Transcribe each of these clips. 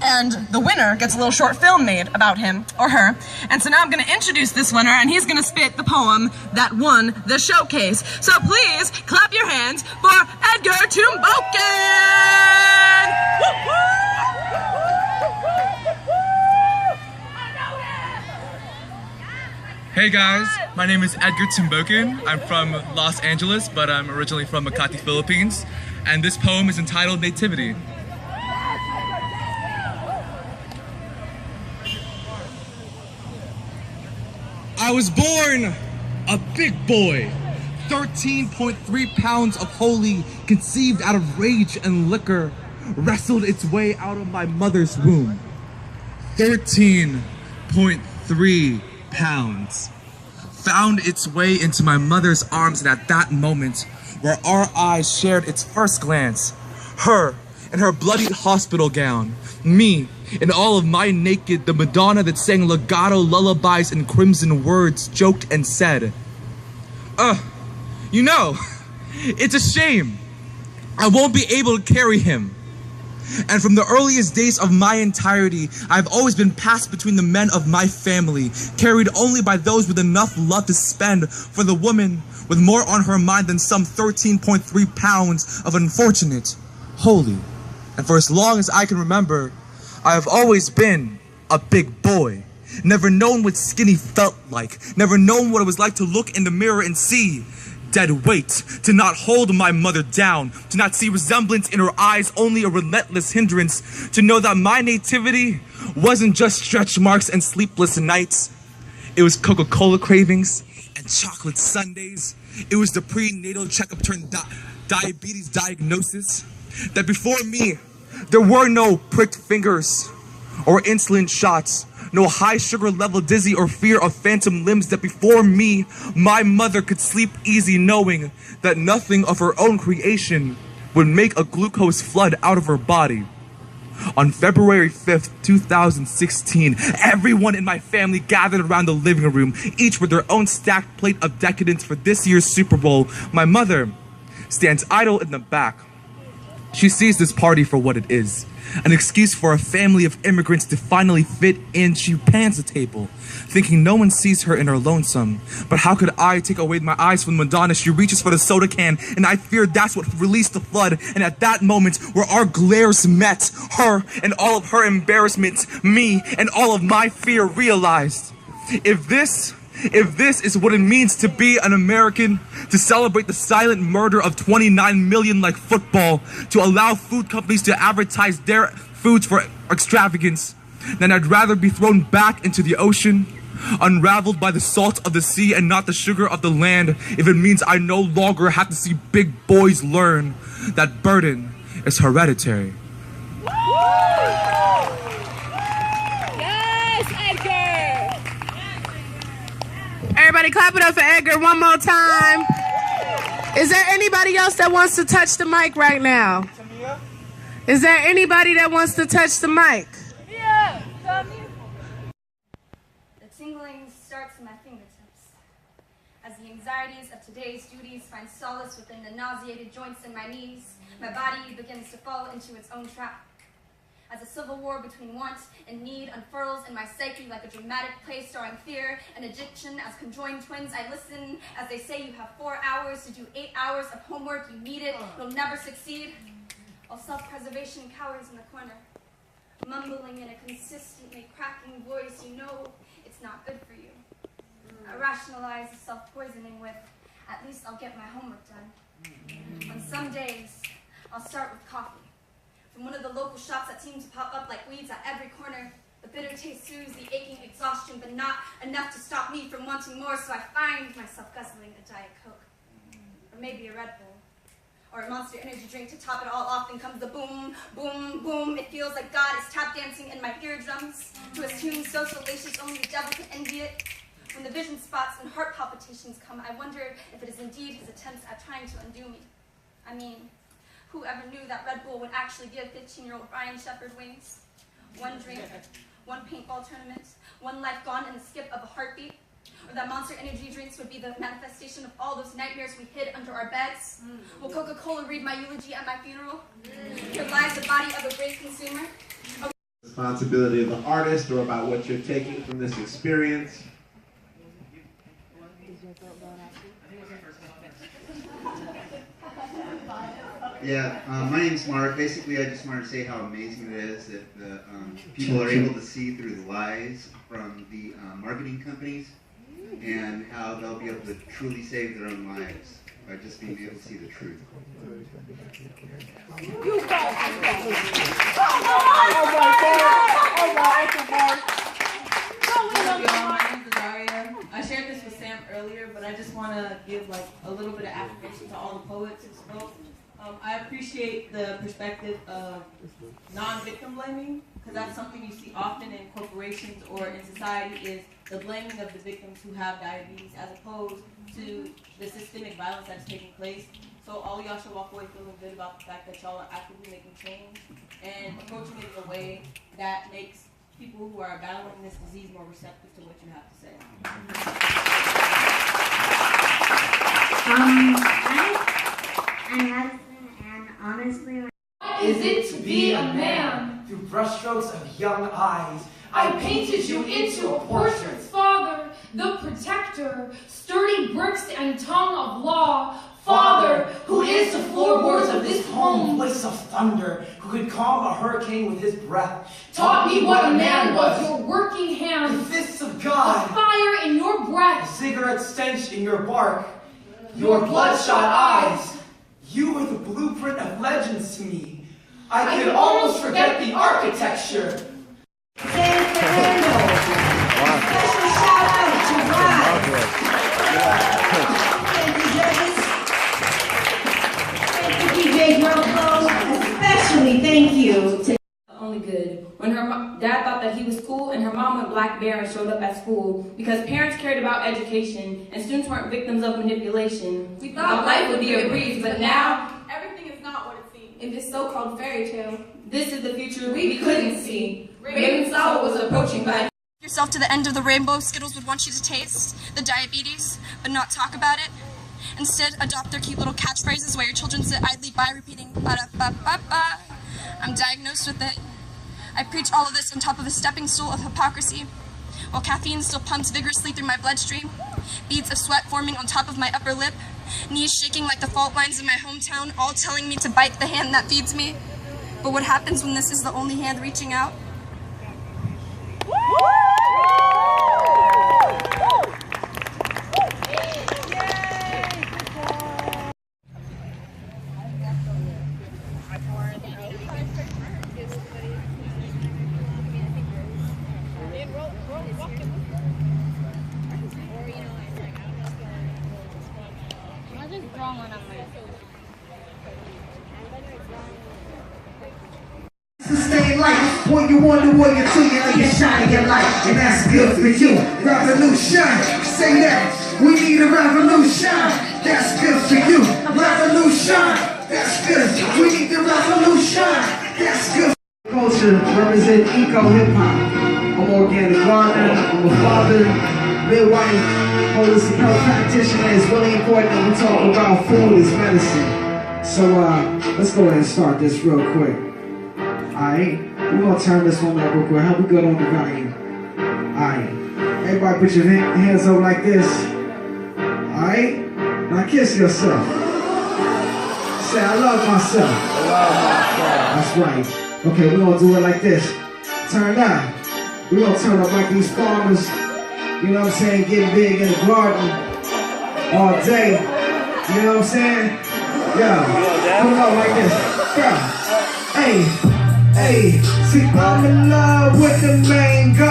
And the winner gets a little short film made about him or her. And so now I'm going to introduce this winner, and he's going to spit the poem that won the showcase. So please clap your hands for Edgar Tumboken! Hey guys, my name is Edgar Tumboken. I'm from Los Angeles, but I'm originally from Makati, Philippines. And this poem is entitled Nativity. I was born a big boy, 13.3 pounds of holy, conceived out of rage and liquor, wrestled its way out of my mother's womb. 13.3 pounds found its way into my mother's arms, and at that moment, where our eyes shared its first glance, her in her bloodied hospital gown, me in all of my naked, the Madonna that sang legato lullabies in crimson words, joked and said, you know, it's a shame. I won't be able to carry him. And from the earliest days of my entirety, I've always been passed between the men of my family, carried only by those with enough love to spend for the woman with more on her mind than some 13.3 pounds of unfortunate, holy. And for as long as I can remember, I have always been a big boy, never known what skinny felt like, never known what it was like to look in the mirror and see dead weight, to not hold my mother down, to not see resemblance in her eyes, only a relentless hindrance, to know that my nativity wasn't just stretch marks and sleepless nights. It was Coca-Cola cravings and chocolate sundaes. It was the prenatal checkup turned diabetes diagnosis. That before me, there were no pricked fingers or insulin shots, no high sugar level dizzy or fear of phantom limbs. That before me, my mother could sleep easy knowing that nothing of her own creation would make a glucose flood out of her body. On February 5th, 2016, everyone in my family gathered around the living room, each with their own stacked plate of decadence for this year's Super Bowl. My mother stands idle in the back. She sees this party for what it is, an excuse for a family of immigrants to finally fit in. She pans the table, thinking no one sees her in her lonesome. But how could I take away my eyes from Madonna? She reaches for the soda can, and I feared that's what released the flood. And at that moment, where our glares met, her and all of her embarrassment, me and all of my fear realized, if this is what it means to be an American, to celebrate the silent murder of 29 million like football, to allow food companies to advertise their foods for extravagance, then I'd rather be thrown back into the ocean, unraveled by the salt of the sea and not the sugar of the land, if it means I no longer have to see big boys learn that burden is hereditary. Everybody clap it up for Edgar one more time. Is there anybody else that wants to touch the mic right now? Is there anybody that wants to touch the mic? Yeah. The tingling starts in my fingertips as the anxieties of today's duties find solace within the nauseated joints in my knees. My body begins to fall into its own trap. As a civil war between want and need unfurls in my psyche like a dramatic play starring fear and addiction as conjoined twins, I listen as they say you have 4 hours to do 8 hours of homework. You need it, you'll never succeed. While self-preservation cowers in the corner, mumbling in a consistently cracking voice, you know it's not good for you. I rationalize the self-poisoning with, at least I'll get my homework done. On some days, I'll start with coffee. From one of the local shops that seem to pop up like weeds at every corner. The bitter taste soothes the aching exhaustion, but not enough to stop me from wanting more, so I find myself guzzling a Diet Coke. Or maybe a Red Bull. Or a Monster Energy drink to top it all off. Then comes the boom, boom, boom. It feels like God is tap dancing in my eardrums to a tune so salacious only the devil can envy it. When the vision spots and heart palpitations come, I wonder if it is indeed his attempts at trying to undo me. I mean, who ever knew that Red Bull would actually give 15-year-old Ryan Shepherd wings? One drink, one paintball tournament, one life gone in the skip of a heartbeat? Or that Monster Energy drinks would be the manifestation of all those nightmares we hid under our beds? Will Coca-Cola read my eulogy at my funeral? Here lies the body of a great consumer. responsibility of the artist or about what you're taking from this experience. Yeah, my name's Mark. Basically, I just wanted to say how amazing it is that the people are able to see through the lies from the marketing companies and how they'll be able to truly save their own lives by just being able to see the truth. I shared this with Sam earlier, but I just want to give like a little bit of affirmation to all the poets who spoke. I appreciate the perspective of non-victim blaming, because that's something you see often in corporations or in society, is the blaming of the victims who have diabetes as opposed to the systemic violence that's taking place. So all y'all should walk away feeling good about the fact that y'all are actively making change and approaching it in a way that makes people who are battling this disease more receptive to what you have to say. I'm Madison, and honestly, what is it to be a man? Through brushstrokes of young eyes, I painted you into a portrait. Father, the protector, sturdy bricks and tongue of law. Father, who is the floorboards of this home. Voice of thunder, who could calm a hurricane with his breath. Taught me what a man was, your working hands. The fists of God. A fire in your breath. A cigarette stench in your bark. Your bloodshot eyes. You were the blueprint of legends to me. I could almost forget the architecture. Special shout out to Rod. Thank you, judges. Thank you, DJ Rocco. Especially thank you to only good. When her dad thought that he was cool, and her mom went black bear and showed up at school because parents cared about education and students weren't victims of manipulation. We thought life would be a breeze, but now everything is not what it seems in this so-called fairy tale. This is the future we couldn't see. Raven saw what was approaching by yourself to the end of the rainbow. Skittles would want you to taste the diabetes, but not talk about it. Instead, adopt their cute little catchphrases while your children sit idly by repeating ba-da-ba-ba-ba. I'm diagnosed with it. I preach all of this on top of a stepping stool of hypocrisy, while caffeine still pumps vigorously through my bloodstream, beads of sweat forming on top of my upper lip, knees shaking like the fault lines in my hometown, all telling me to bite the hand that feeds me. But what happens when this is the only hand reaching out? Sustain life, when you wonder what you're to, you know you're shining your light, and that's good for you. Revolution, say that. We need a revolution, that's good for you. Revolution, that's good. We need the revolution, that's good. Culture represent eco hip hop. I'm organic gardener, I'm a father, midwife, holistic health practitioner. It's really important that we talk about food as medicine. So let's go ahead and start this real quick. Alright, we're gonna turn this one up real quick. How we good on the volume? Alright, everybody put your hands up like this. Alright, now kiss yourself. Say, I love myself. That's right. Okay, we're gonna do it like this. Turn down. We're gonna turn up like these farmers, you know what I'm saying, getting big in the garden all day. You know what I'm saying? Yeah, put it up like this. Yeah. Hey. Hey, see, I'm in love with the mango.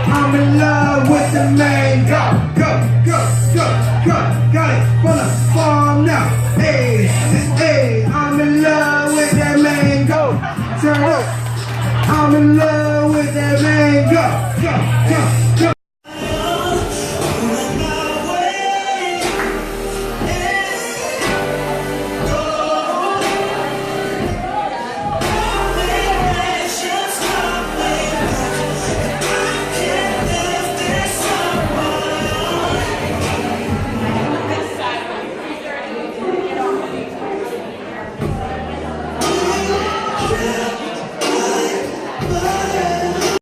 I'm in love with the mango. Go, got it from the farm now. Hey, I'm in love with that mango. Turn up. I'm in love with that mango.